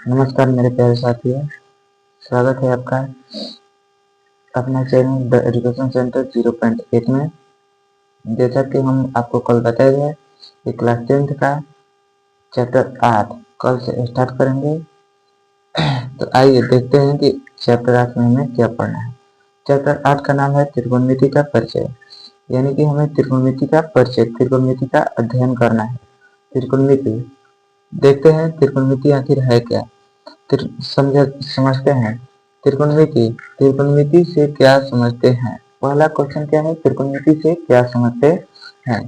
नमस्कार मेरे प्यारे साथियों, स्वागत है आपका अपना चैनल द एजुकेशन सेंटर 0.1 में। जैसा कि हम आपको कल बताए गए कि क्लास 10th का चैप्टर 8 कल से स्टार्ट करेंगे। तो आइए देखते हैं कि चैप्टर 8 में हमें क्या पढ़ना है। चैप्टर 8 का नाम है त्रिकोणमिति का परिचय, यानी कि हमें त्रिकोणमिति का परिचय, त्रिकोणमिति का अध्ययन करना है। त्रिकोणमिति देखते हैं, त्रिकोणमिति आखिर है क्या, समझते हैं। त्रिकोणमिति, त्रिकोणमिति से क्या समझते हैं। पहला क्वेश्चन क्या है, त्रिकोणमिति से क्या समझते हैं।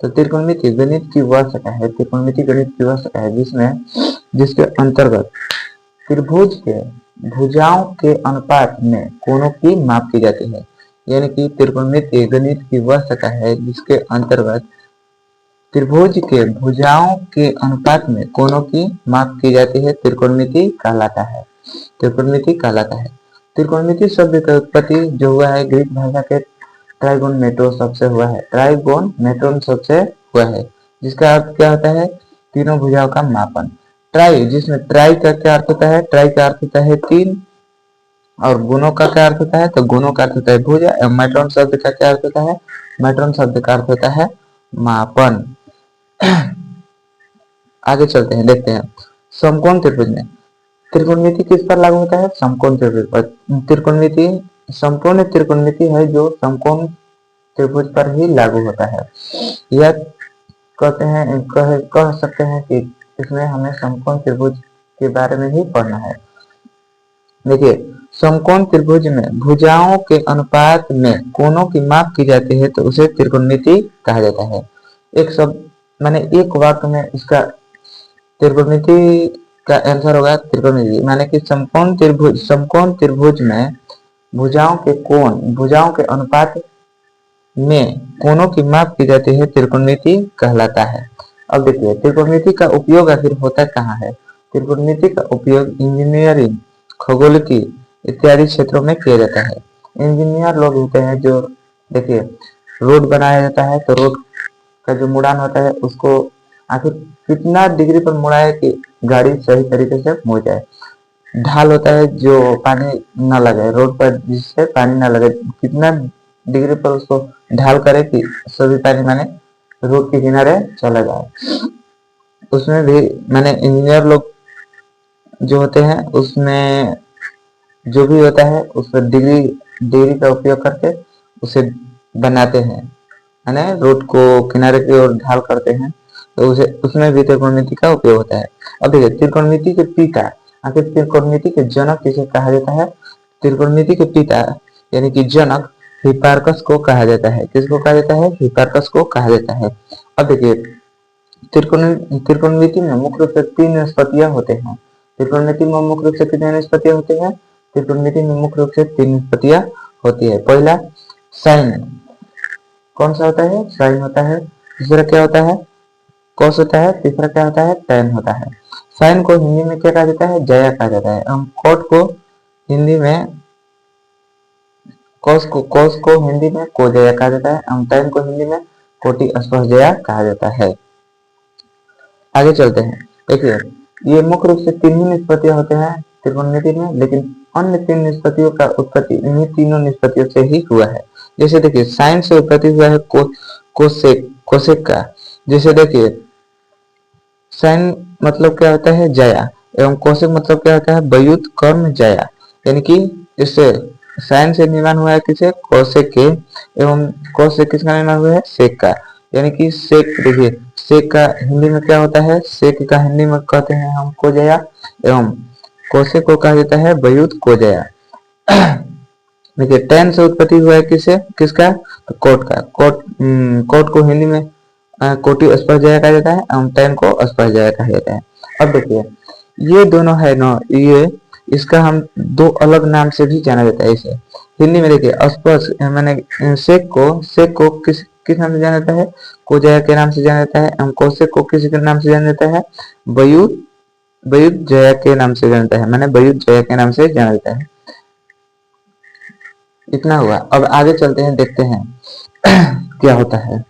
तो त्रिकोणमिति गणित की वह शाखा है, त्रिकोणमिति गणित की वह शाखा है जिसके अंतर्गत त्रिभुज के भुजाओं के अनुपात में कोणों की माप की जाती है। यानी कि त्रिकोणमिति गणित की वह शाखा है जिसके अंतर्गत त्रिभुज के भुजाओं के अनुपात में कोणों की माप की जाती है। त्रिकोणमिति कहलाता है, त्रिकोणमिति कहलाता है। त्रिकोणमिति शब्द का उत्पत्ति जो हुआ है ग्रीक भाषा के ट्राइगोनमेट्रो शब्द से हुआ है, ट्राइगोनमेट्रोन शब्द से हुआ है, जिसका अर्थ क्या होता है, तीनों भुजाओं का मापन। ट्राई, जिसमें ट्राई का क्या अर्थ होता है, ट्राई का अर्थ होता है तीन, और गुणों का क्या अर्थ होता है, तो गुणों का अर्थ होता है भुजा। मैट्रोन शब्द का क्या अर्थ होता है, मैट्रोन शब्द का अर्थ होता है मापन। आगे चलते हैं, देखते हैं समकोण त्रिभुज में त्रिकोणमिति किस पर लागू होता है, समकोण त्रिभुज पर। त्रिकोणमिति संपूर्ण त्रिकोणमिति है जो समकोण त्रिभुज पर ही लागू होता है। यह कहते हैं, कह सकते हैं कि इसमें हमें समकोण त्रिभुज के बारे में ही पढ़ना है। देखिए, समकोण त्रिभुज में भुजाओं के अनुपात में कोणों की माप की जाती है तो उसे त्रिकोणमिति कहा जाता है। एक शब्द माने एक वाक्य में इसका त्रिकोणमिति का आंसर होगा त्रिकोणमिति माने कि समकोण त्रिभुज में भुजाओं के अनुपात में कोणों की माप की जाती है, त्रिकोणमिति कहलाता है। अब देखिए, त्रिकोणमिति का उपयोग आखिर होता कहाँ है। त्रिकोणमिति का उपयोग इंजीनियरिंग, खगोलिकी इत्यादि क्षेत्रों में किया जाता है। इंजीनियर लोग होते हैं जो, देखिए, रोड बनाया जाता है तो रोड का जो मुड़ान होता है उसको आखिर कितना डिग्री पर मुड़ाए कि गाड़ी सही तरीके से मुड़ जाए। ढाल होता है जो पानी न लगे रोड पर, जिससे पानी न लगे, कितना डिग्री पर उसको ढाल करे कि सभी पानी माने रोड के किनारे चला जाए। उसमें भी माने इंजीनियर लोग जो होते हैं उसमें जो भी होता है उस पर डिग्री का उपयोग करके उसे बनाते हैं, माने रोड को किनारे की ओर ढाल करते हैं, तो उसे उसमें भी त्रिकोणमिति का उपयोग होता है। अब देखिए, त्रिकोणमिति के पिता, आखिर त्रिकोणमिति के जनक किसे कहा जाता है। त्रिकोणमिति के पिता यानी कि जनक हिपार्कस को कहा जाता है। किसको कहा जाता है, हिपार्कस को कहा जाता है। अब देखिए, त्रिकोणमिति में मुख्य रूप से तीन निष्पत्तियां होते हैं। त्रिकोणमिति में मुख्य रूप से कितने निष्पत्तियां होते हैं, त्रिकोणमिति में मुख्य रूप से तीन निष्पत्तियां होती है। पहला साइन, कौन सा होता है, साइन होता है। दूसरा क्या होता है, कॉस होता है। तीसरा क्या होता है, टैन होता है। साइन को हिंदी में क्या कहा जाता है, जया कहा जाता है। हम कॉट को हिंदी में कॉस को हिंदी में कोजया कहा जाता है। हम टैन को हिंदी में कोटि अस्पर्शजया कहा जाता है। आगे चलते हैं, देखिए, ये मुख्य रूप से तीन ही निष्पत्तियां होते हैं त्रिकोणमिति में, लेकिन अन्य तीन निष्पत्तियों का उत्पत्ति इन्हीं तीनों निष्पत्तियों से ही हुआ है। जैसे देखिए, साइन से उत्पत्ति हुआ है कोसेक का। जैसे देखिए, साइन मतलब क्या होता है, जया, एवं कोसेक मतलब क्या होता है, व्युत कर्म जया। यानी कि इससे साइन से निर्माण हुआ है किसे, कोसेक के, एवं कोस से किसका निर्माण हुआ है, सेक का। यानी कि सेक, देखिए, सेक का हिंदी में क्या होता है, सेक का हिंदी में कहते हैं हम कोजया, एवं कोसेक को कहा जाता है व्युत कोजया। देखिए, टेन से उत्पत्ति हुआ है किसे, किसका, तो कोट का। कोट को हिंदी में कोटि अस्पर्शजया कहा जाता है, एवं टेन को अस्पर्शजया कहा जाता है। अब देखिए, ये दोनों है ना, ये इसका हम दो अलग नाम से भी जाना जाता है। इसे हिंदी में देखिए, अस्पर्श मैंने सेक को किस नाम से जाना जाता है, कोजया के नाम से जाना जाता है, एवं कोसेक को किस के नाम से जाना जाता है, व्युत जया के नाम से जाना जाता है, मैंने व्युत जया के नाम से जाना जाता है। इतना हुआ। अब आगे चलते हैं, देखते हैं क्या होता है।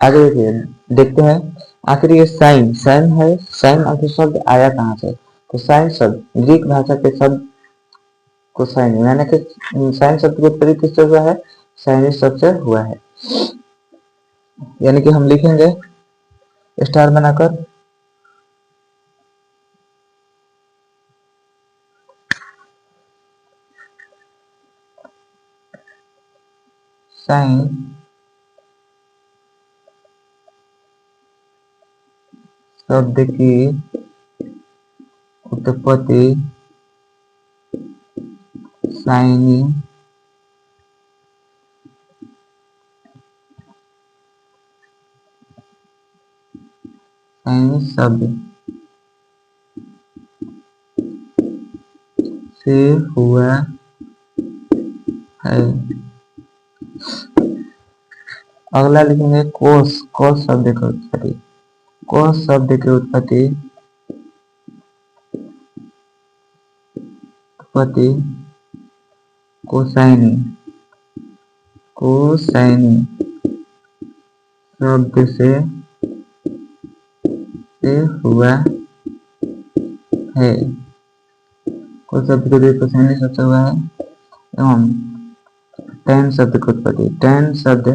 आगे देखिए, देखते हैं आखिर ये साइन साइन है, साइन आखिर शब्द आया कहाँ से? तो साइन शब्द ग्रीक भाषा के शब्द को साइन, यानी कि साइन शब्द की उत्पत्ति किससे हुआ है? साइनिस शब्द से हुआ है। यानी कि हम लिखेंगे स्टार बनाकर साइन शब्द की उत्पत्ति साइनी शब्द से हुआ है। अगला लिखेंगे कोस, कोस शब्द की उत्पत्ति, कोस शब्द की उत्पत्ति कोसाइनी, कोसाइनी शब्द से हुआ है। कोस शब्द के लिए कोसाइनी शब्द से हुआ है। एवं टैन शब्द की उत्पत्ति, टैन शब्द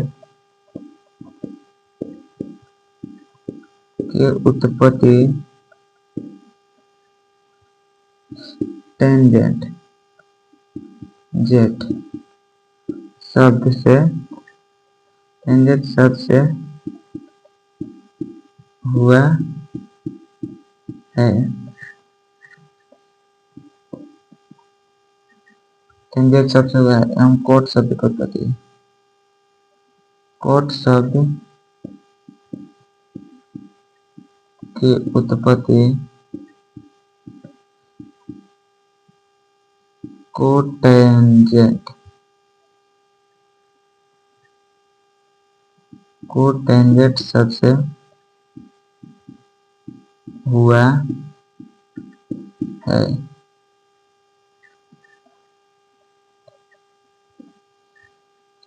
की उत्पत्ति टेंजेंट जेट शब्द से, टेंजेंट शब्द से हुआ है। टेंजेंट शब्द से हुआ है। एवं कोट शब्द की उत्पत्ति, कोट शब्द की उत्पत्ति कोटेंजेंट, कोटेंजेंट शब्द से हुआ है।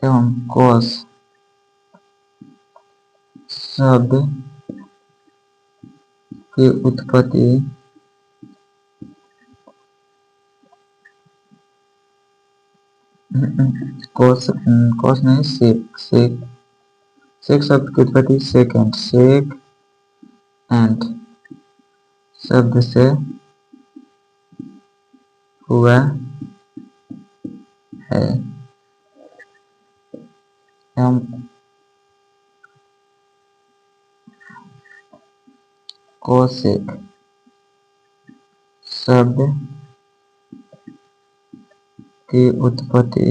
एवं कोस शब्द की उत्पत्ति कोस, कोस नहीं सेक, सेक, सेक शब्द की उत्पत्ति सेकेंड, सेक एंड शब्द से हुआ है। एवं कोसेक शब्द की उत्पत्ति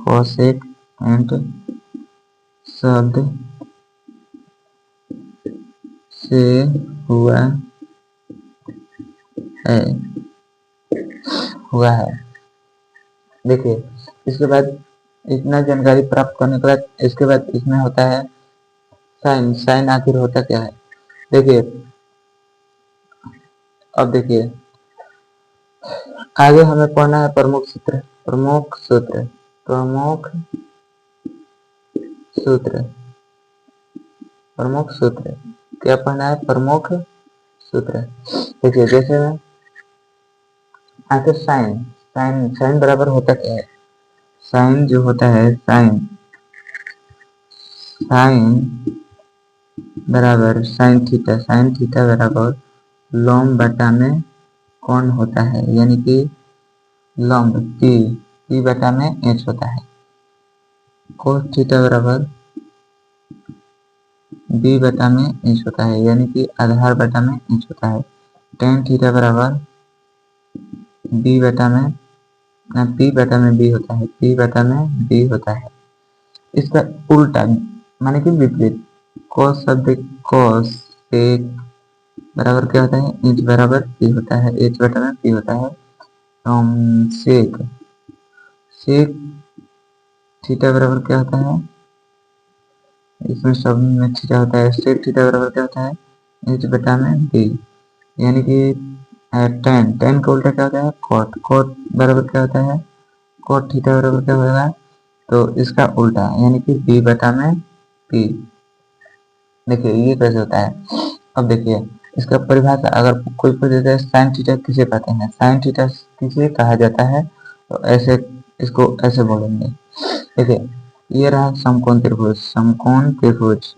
कोसेक एंड शब्द से हुआ है। देखिए इसके बाद इतना जानकारी प्राप्त करने के बाद इसके बाद इसमें होता है साइन, साइन आखिर होता क्या है? देखिए अब देखिए आगे हमें पढ़ना है प्रमुख सूत्र, प्रमुख सूत्र, प्रमुख सूत्र, प्रमुख सूत्र क्या पढ़ना है? प्रमुख सूत्र। देखिए जैसे आखिर साइन, साइन साइन बराबर होता क्या है? साइन जो होता है, साइन साइन बराबर साइन थीटा, साइन थीटा बराबर लॉम्ब बटा में कौन होता है, यानी कि लॉम्ब पी, पी बटा में एच होता है। कोस थीटा बराबर बी बटा में एच होता है, यानी कि आधार बटा में एच होता है। टेन थीटा बराबर बी बटा में पी बटा में बी होता है, पी बटा में बी होता है। इसका उल्टा माने कि विपरीत, कोस शब्द कोस सेक बराबर क्या होता है? एच बराबर पी होता है, एच बटा में पी होता है। सेक, सेक थीटा बराबर क्या होता है? इसमें शब्द में थीटा होता है, सेक थीटा बराबर क्या होता है? एच बटा में बी, यानी कि टेन, टेन का उल्टा क्या होता है कॉट, कॉट बराबर क्या होता है कॉट थीटा बराबर क्या होगा, तो इसका उल्टा यानी कि बी बटा में पी। देखिए ये कैसे होता है, अब देखिए इसका परिभाषा अगर कोई पूछ देता है साइन थीटा किसे कहते हैं, साइन थीटा किसे कहा जाता है, तो ऐसे इसको ऐसे बोलेंगे। देखिए ये रहा समकोण त्रिभुज, समकोण त्रिभुज,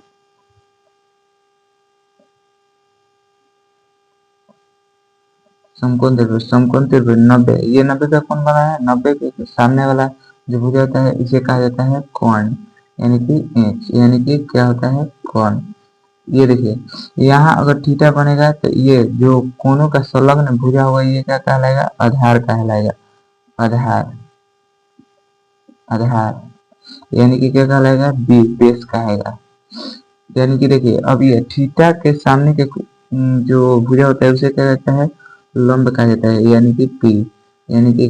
समकोण त्रिभुज, समकोण त्रिभुज 90, ये 90 का कोण बना है, 90 के सामने वाला जो भुजा होता है इसे कहा जाता है कोण, यानी कि इंच, यानी कि क्या होता है कोण। ये देखिए यहाँ अगर थीटा बनेगा तो ये जो कोनों का संलग्न भुजा हुआ ये क्या कहलाएगा, आधार कहलाएगा, आधार, आधार यानी कि क्या कहलाएगा, बी बेस कहेगा। यानी कि देखिए अब ये थीटा के सामने के जो भुजा होता है उसे क्या कहता है, लंब कहा जाता है, यानी कि पी, यानी कि